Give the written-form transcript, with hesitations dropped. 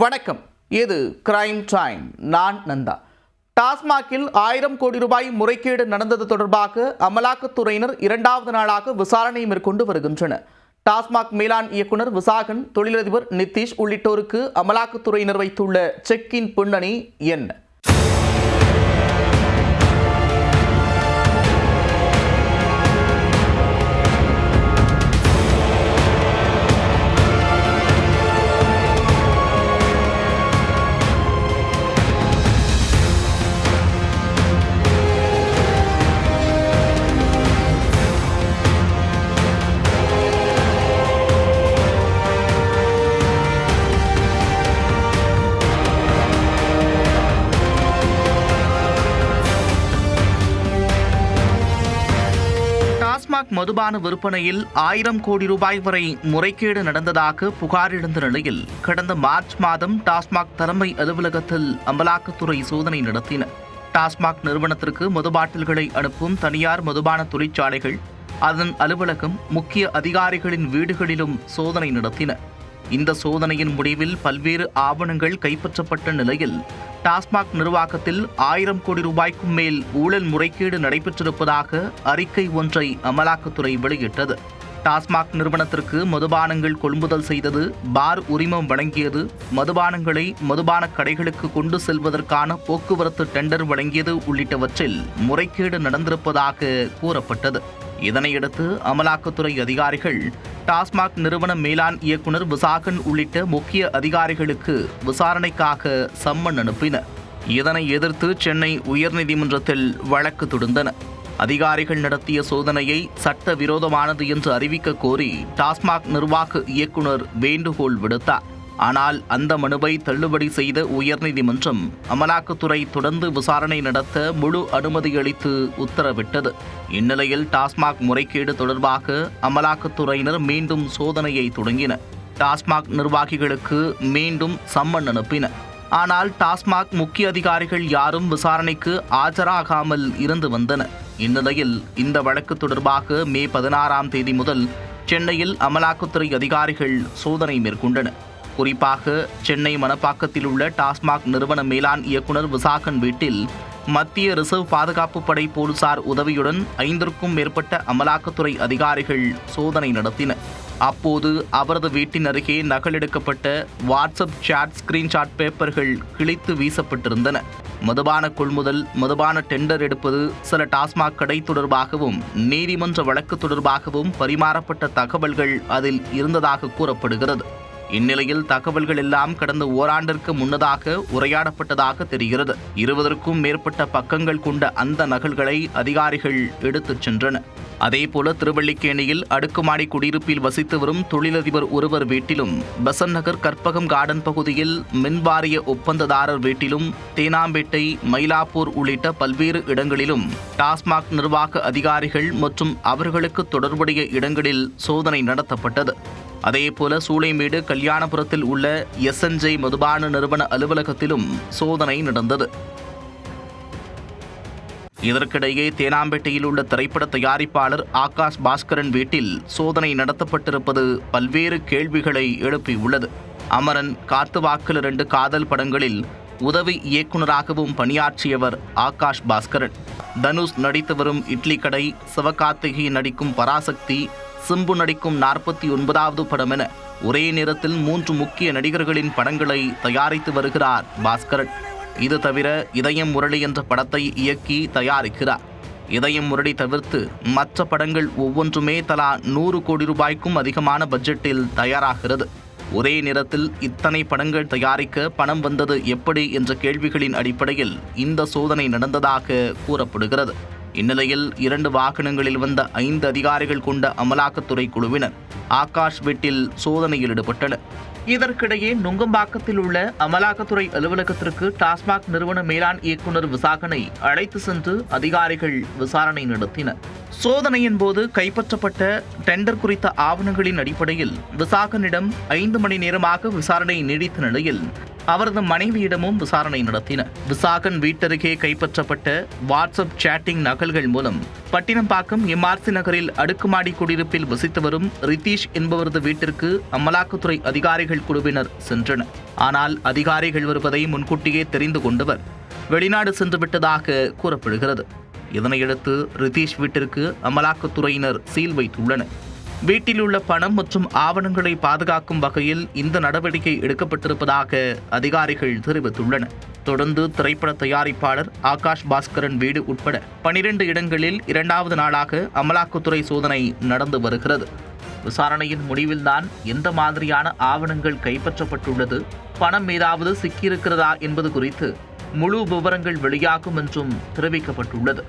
வணக்கம். இது crime time. நான் நந்தா. டாஸ்மாகில் 1000 கோடி ரூபாய் முறைகேடு நடந்தது தொடர்பாக அமலாக்கத்துறையினர் 2வது நாளாக விசாரணை மேற்கொண்டு வருகின்றனர். டாஸ்மாக் மேலாண் இயக்குனர் விசாகன், தொழிலதிபர் நிதிஷ் உள்ளிட்டோருக்கு அமலாக்கத்துறையினர் வைத்துள்ள செக்கின் பின்னணி என்ன? டாஸ்மாக் மதுபான விற்பனையில் 1000 கோடி ரூபாய் வரை முறைகேடு நடந்ததாக புகார் எழுந்த நிலையில் கடந்த மார்ச் மாதம் டாஸ்மாக் தலைமை அலுவலகத்தில் அமலாக்கத்துறை சோதனை நடத்தின. டாஸ்மாக் நிறுவனத்திற்கு மதுபாட்டில்களை அனுப்பும் தனியார் மதுபான தொழிற்சாலைகள், அதன் அலுவலகம், முக்கிய அதிகாரிகளின் வீடுகளிலும் சோதனை நடத்தின. இந்த சோதனையின் முடிவில் பல்வேறு ஆவணங்கள் கைப்பற்றப்பட்ட நிலையில் டாஸ்மாக் நிர்வாகத்தில் 1000 கோடி ரூபாய்க்கும் மேல் ஊழல் முறைகேடு நடைபெற்றிருப்பதாக அறிக்கை ஒன்றை அமலாக்கத்துறை வெளியிட்டது. டாஸ்மாக் நிறுவனத்திற்கு மதுபானங்கள் கொள்முதல் செய்தது, பார் உரிமம் வழங்கியது, மதுபானங்களை மதுபான கடைகளுக்கு கொண்டு செல்வதற்கான போக்குவரத்து டெண்டர் வழங்கியது உள்ளிட்டவற்றில் முறைகேடு நடந்திருப்பதாக கூறப்பட்டது. இதனையடுத்து அமலாக்கத்துறை அதிகாரிகள் டாஸ்மாக் நிறுவன மேலாண் இயக்குனர் விசாகன் உள்ளிட்ட முக்கிய அதிகாரிகளுக்கு விசாரணைக்காக சம்மன் அனுப்பினர். இதனை எதிர்த்து சென்னை உயர்நீதிமன்றத்தில் வழக்கு தொடுத்தனர். அதிகாரிகள் நடத்திய சோதனையை சட்டவிரோதமானது என்று அறிவிக்க கோரி டாஸ்மாக் நிர்வாக இயக்குனர் வேண்டுகோள் விடுத்தார். ஆனால் அந்த மனுவை தள்ளுபடி செய்த உயர்நீதிமன்றம் அமலாக்கத்துறை தொடர்ந்து விசாரணை நடத்த முழு அனுமதி அளித்து உத்தரவிட்டது. இந்நிலையில் டாஸ்மாக் முறைகேடு தொடர்பாக அமலாக்கத்துறையினர் மீண்டும் சோதனையை தொடங்கினர். டாஸ்மாக் நிர்வாகிகளுக்கு மீண்டும் சம்மன் அனுப்பினர். ஆனால் டாஸ்மாக் முக்கிய அதிகாரிகள் யாரும் விசாரணைக்கு ஆஜராகாமல் இருந்து வந்தனர். இந்நிலையில் இந்த வழக்கு தொடர்பாக மே 16ஆம் தேதி முதல் சென்னையில் அமலாக்கத்துறை அதிகாரிகள் சோதனை மேற்கொண்டனர். குறிப்பாக சென்னை மணப்பாக்கத்தில் உள்ள டாஸ்மாக் நிறுவன மேலாண் இயக்குனர் விசாகன் வீட்டில் மத்திய ரிசர்வ் பாதுகாப்பு படை போலீசார் உதவியுடன் 5க்கும் மேற்பட்ட அமலாக்கத்துறை அதிகாரிகள் சோதனை நடத்தினர். அப்போது அவரது வீட்டின் அருகே நகலெடுக்கப்பட்ட வாட்ஸ்அப் சாட் ஸ்கிரீன்ஷாட் பேப்பர்கள் கிழித்து வீசப்பட்டிருந்தன. மதுபான கொள்முதல், மதுபான டெண்டர் எடுப்பது, சில டாஸ்மாக் கடை தொடர்பாகவும் நீதிமன்ற வழக்கு தொடர்பாகவும் பரிமாறப்பட்ட தகவல்கள் அதில் இருந்ததாக கூறப்படுகிறது. இந்நிலையில் தகவல்கள் எல்லாம் கடந்த ஓராண்டிற்கு முன்னதாக உரையாடப்பட்டதாக தெரிகிறது. 20க்கும் மேற்பட்ட பக்கங்கள் கொண்ட அந்த நகல்களை அதிகாரிகள் எடுத்துச் சென்றனர். அதேபோல திருவல்லிக்கேணியில் அடுக்குமாடி குடியிருப்பில் வசித்து வரும் தொழிலதிபர் ஒருவர் வீட்டிலும், பெசன்ட் நகர் கற்பகம் கார்டன் பகுதியில் மின்வாரிய ஒப்பந்ததாரர் வீட்டிலும், தேனாம்பேட்டை, மயிலாப்பூர் உள்ளிட்ட பல்வேறு இடங்களிலும் டாஸ்மாக் நிர்வாக அதிகாரிகள் மற்றும் அவர்களுக்கு தொடர்புடைய இடங்களில் சோதனை நடத்தப்பட்டது. அதேபோல சூளைமேடு, கல்யாணபுரத்தில் உள்ள SNJ மதுபான நிறுவன அலுவலகத்திலும் சோதனை நடந்தது. இதற்கிடையே தேனாம்பேட்டையில் உள்ள திரைப்பட தயாரிப்பாளர் ஆகாஷ் பாஸ்கரன் வீட்டில் சோதனை நடத்தப்பட்டிருப்பது பல்வேறு கேள்விகளை எழுப்பியுள்ளது. அமரன், காத்துவாக்கில் 2 காதல் படங்களில் உதவி இயக்குநராகவும் பணியாற்றியவர் ஆகாஷ் பாஸ்கரன். தனுஷ் நடித்து வரும் இட்லி கடை, சிவகார்த்திகை நடிக்கும் பராசக்தி, சிம்பு நடிக்கும் 49வது படம் என ஒரே நேரத்தில் 3 முக்கிய நடிகர்களின் படங்களை தயாரித்து வருகிறார் பாஸ்கரன். இது தவிர இதயம் முரளி என்ற படத்தை இயக்கி தயாரிக்கிறார். இதயம் முரளி தவிர்த்து மற்ற படங்கள் ஒவ்வொன்றுமே தலா 100 கோடி ரூபாய்க்கும் அதிகமான பட்ஜெட்டில் தயாராகிறது. ஒரே நேரத்தில் இத்தனை படங்கள் தயாரிக்க பணம் வந்தது எப்படி என்ற கேள்விகளின் அடிப்படையில் இந்த சோதனை நடந்ததாக கூறப்படுகிறது. இந்நிலையில் 2 வாகனங்களில் வந்த 5 அதிகாரிகள் கொண்ட அமலாக்கத்துறை குழுவினர் ஆகாஷ் வீட்டில் சோதனையில் ஈடுபட்டனர். இதற்கிடையே நுங்கம்பாக்கத்தில் உள்ள அமலாக்கத்துறை அலுவலகத்திற்கு டாஸ்மாக் நிறுவன மேலாண் இயக்குனர் விசாகனை அழைத்து சென்று அதிகாரிகள் விசாரணை நடத்தினர். சோதனையின் போது கைப்பற்றப்பட்ட டெண்டர் குறித்த ஆவணங்களின் அடிப்படையில் விசாகனிடம் 5 மணி நேரமாக விசாரணை நீடித்த நிலையில் அவரது மனைவியிடமும் விசாரணை நடத்தினர். விசாகன் வீட்டருகே கைப்பற்றப்பட்ட வாட்ஸ்அப் சேட்டிங் நகல்கள் மூலம் பட்டினப்பாக்கம் எம்ஆர்சி நகரில் அடுக்குமாடி குடியிருப்பில் வசித்து வரும் ரிதீஷ் என்பவரது வீட்டிற்கு அமலாக்கத்துறை அதிகாரிகள் குழுவினர் சென்றனர். ஆனால் அதிகாரிகள் வருவதை முன்கூட்டியே தெரிந்து கொண்டவர் வெளிநாடு சென்று விட்டதாக கூறப்படுகிறது. இதனையடுத்து ரிதீஷ் வீட்டிற்கு அமலாக்கத்துறையினர் சீல் வைத்துள்ளனர். வீட்டில் உள்ள பணம் மற்றும் ஆவணங்களை பாதுகாக்கும் வகையில் இந்த நடவடிக்கை எடுக்கப்பட்டிருப்பதாக அதிகாரிகள் தெரிவித்துள்ளனர். தொடர்ந்து திரைப்பட தயாரிப்பாளர் ஆகாஷ் பாஸ்கரன் வீடு உட்பட 12 இடங்களில் 2வது நாளாக அமலாக்கத்துறை சோதனை நடந்து வருகிறது. விசாரணையின் முடிவில்தான் எந்த மாதிரியான ஆவணங்கள் கைப்பற்றப்பட்டுள்ளது, பணம் ஏதாவது சிக்கியிருக்கிறதா என்பது குறித்து முழு விவரங்கள் வெளியாகும் என்றும் தெரிவிக்கப்பட்டுள்ளது.